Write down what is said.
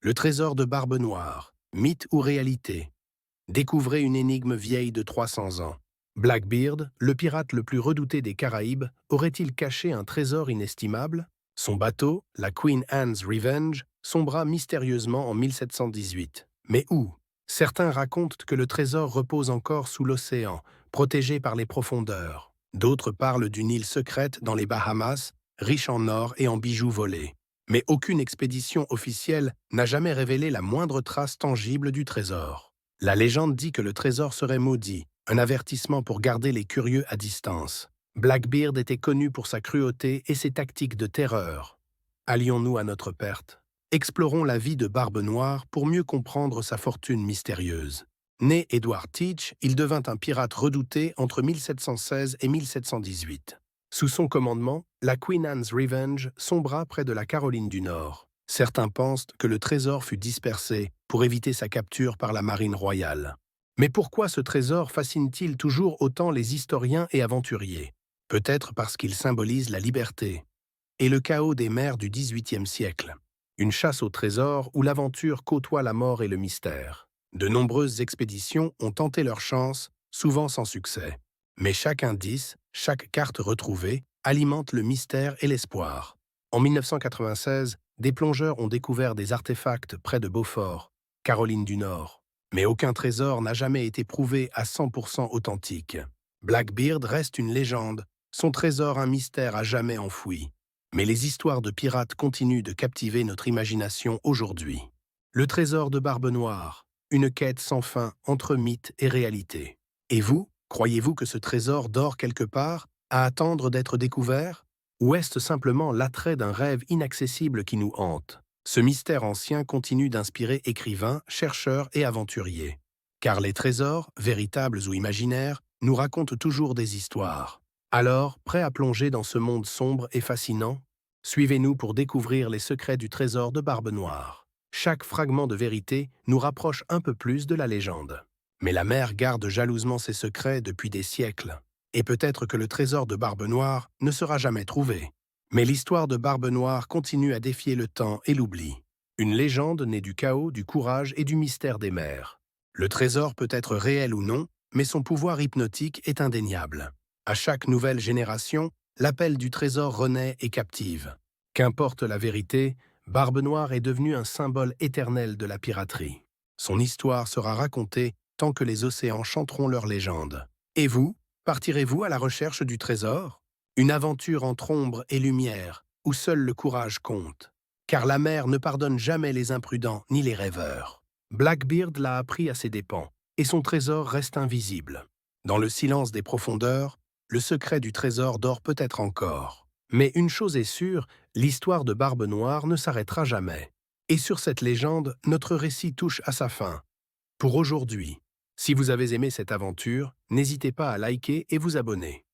Le trésor de Barbe Noire, mythe ou réalité? Découvrez une énigme vieille de 300 ans. Blackbeard, le pirate le plus redouté des Caraïbes, aurait-il caché un trésor inestimable? Son bateau, la Queen Anne's Revenge, sombra mystérieusement en 1718. Mais où? Certains racontent que le trésor repose encore sous l'océan, protégé par les profondeurs. D'autres parlent d'une île secrète dans les Bahamas, riche en or et en bijoux volés. Mais aucune expédition officielle n'a jamais révélé la moindre trace tangible du trésor. La légende dit que le trésor serait maudit, un avertissement pour garder les curieux à distance. Blackbeard était connu pour sa cruauté et ses tactiques de terreur. Allions-nous à notre perte? Explorons la vie de Barbe Noire pour mieux comprendre sa fortune mystérieuse. Né Edward Teach, il devint un pirate redouté entre 1716 et 1718. Sous son commandement, la Queen Anne's Revenge sombra près de la Caroline du Nord. Certains pensent que le trésor fut dispersé pour éviter sa capture par la marine royale. Mais pourquoi ce trésor fascine-t-il toujours autant les historiens et aventuriers? Peut-être parce qu'il symbolise la liberté et le chaos des mers du XVIIIe siècle. Une chasse au trésor où l'aventure côtoie la mort et le mystère. De nombreuses expéditions ont tenté leur chance, souvent sans succès. Mais chaque indice, chaque carte retrouvée, alimente le mystère et l'espoir. En 1996, des plongeurs ont découvert des artefacts près de Beaufort, Caroline du Nord. Mais aucun trésor n'a jamais été prouvé à 100% authentique. Blackbeard reste une légende, son trésor un mystère à jamais enfoui. Mais les histoires de pirates continuent de captiver notre imagination aujourd'hui. Le trésor de Barbe Noire, une quête sans fin entre mythe et réalité. Et vous, croyez-vous que ce trésor dort quelque part, à attendre d'être découvert? Ou est-ce simplement l'attrait d'un rêve inaccessible qui nous hante? Ce mystère ancien continue d'inspirer écrivains, chercheurs et aventuriers. Car les trésors, véritables ou imaginaires, nous racontent toujours des histoires. Alors, prêt à plonger dans ce monde sombre et fascinant? Suivez-nous pour découvrir les secrets du trésor de Barbe Noire. Chaque fragment de vérité nous rapproche un peu plus de la légende. Mais la mer garde jalousement ses secrets depuis des siècles. Et peut-être que le trésor de Barbe Noire ne sera jamais trouvé. Mais l'histoire de Barbe Noire continue à défier le temps et l'oubli. Une légende née du chaos, du courage et du mystère des mers. Le trésor peut être réel ou non, mais son pouvoir hypnotique est indéniable. À chaque nouvelle génération, l'appel du trésor renaît et captive. Qu'importe la vérité, Barbe Noire est devenue un symbole éternel de la piraterie. Son histoire sera racontée tant que les océans chanteront leur légende. Et vous, partirez-vous à la recherche du trésor? Une aventure entre ombre et lumière, où seul le courage compte. Car la mer ne pardonne jamais les imprudents ni les rêveurs. Blackbeard l'a appris à ses dépens, et son trésor reste invisible. Dans le silence des profondeurs, le secret du trésor dort peut-être encore. Mais une chose est sûre, l'histoire de Barbe Noire ne s'arrêtera jamais. Et sur cette légende, notre récit touche à sa fin. Pour aujourd'hui, si vous avez aimé cette aventure, n'hésitez pas à liker et vous abonner.